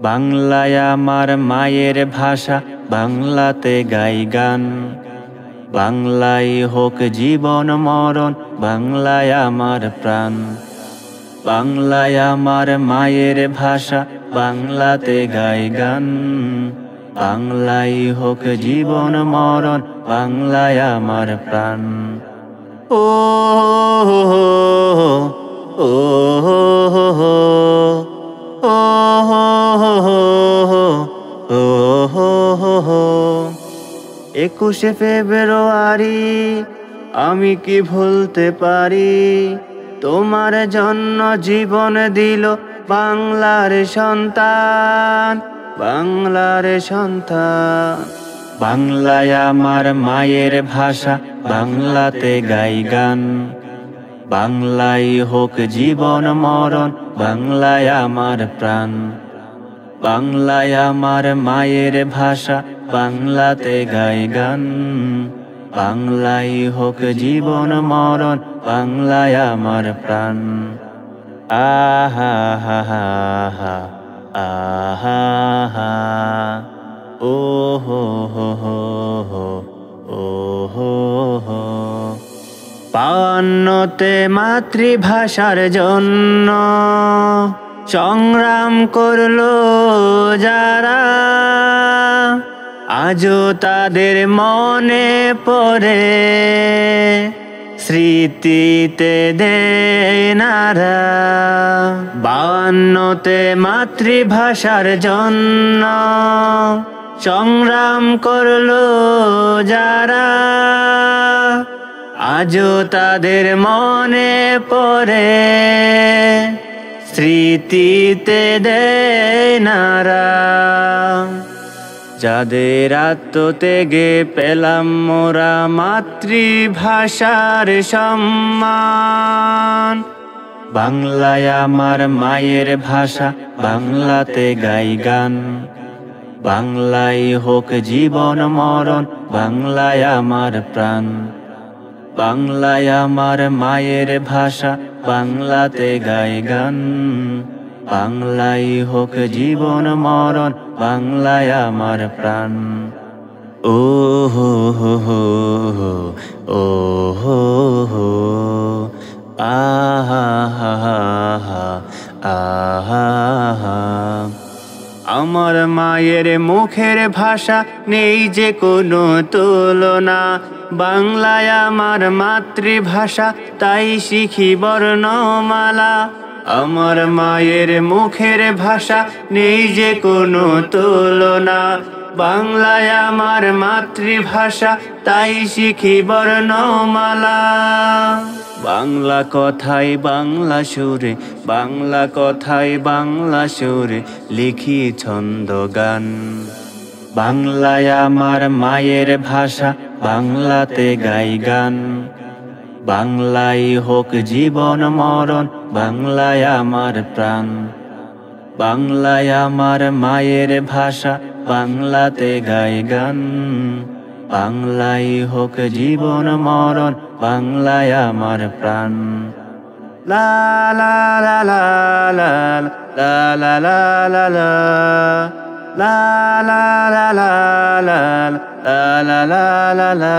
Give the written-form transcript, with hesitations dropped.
বাংলায় আমার মায়ের ভাষা, বাংলাতে গাই গান। বাংলাই হোক জীবন মরণ, বাংলায় আমার প্রাণ। বাংলায় আমার মায়ের ভাষা, বাংলাতে গাই গান। বাংলাই হোক জীবন মরণ, বাংলায় আমার প্রাণ। ও হো ও হো হো ও হো হো ও হো হো। 21শে ফেব্রুয়ারি আমি কি ভুলতে পারি, তোমার জন্য জীবন দিল বাংলার সন্তান, বাংলার সন্তান। বাংলায় আমার মায়ের ভাষা, বাংলাতে গাই গান। বাংলাই হোক জীবন মরণ, বাংলায় আমার প্রাণ। বাংলায় আমার মায়ের ভাষা, বাংলাতে গাই গান। বাংলাই হোক জীবন মরণ, বাংলায় আমার প্রাণ। আহা হা হা হা আহা হা ও হো হো হো ও হো হো। 52তে মাতৃভাষার জন্য সংগ্রাম করলো যারা, আজও তাদের মনে পড়ে, স্মৃতিতে দেয় নাড়া। 52তে মাতৃভাষার জন্য সংগ্রাম করলো যারা, আজও তাদের মনে পড়ে, স্মৃতিতে দেয় নাড়া। যাদের আত্মত্যাগে পেলাম মোরা মাতৃভাষার সম্মান। বাংলায় আমার মায়ের ভাষা, বাংলাতে গাই গান। বাংলাই হোক জীবন মরণ, বাংলায় আমার প্রাণ। বাংলায় আমার মায়ের ভাষা, বাংলাতে গাই গান। বাংলাই হোক জীবন মরণ, বাংলায় আমার প্রাণ। ও হো হো হো ও হো হো আহা হা হা আহা হা। আমার মায়ের মুখের ভাষা নেই যে কোনো তুলনা, বাংলায় আমার মাতৃভাষা তাই শিখি বর্ণমালা। আমার মায়ের মুখের ভাষা নেই যে কোনো তুলনা, বাংলায় আমার মাতৃভাষা তাই শিখি বর্ণমালা। বাংলা কথায় বাংলা সুরে, বাংলা কথায় বাংলা সুরে লিখি ছন্দ গান। বাংলায় আমার মায়ের ভাষা, বাংলাতে গাই গান। বাংলাই হোক জীবন মরণ, বাংলায় আমার প্রাণ। বাংলায় আমার মায়ের ভাষা, বাংলাতে গাই গান। বাংলাই হোক জীবন মরণ, বাংলায় আমার প্রাণ। লা লা লা লা লা লা লা লা লা লা লা লা লা লা লা লা লা লা লা।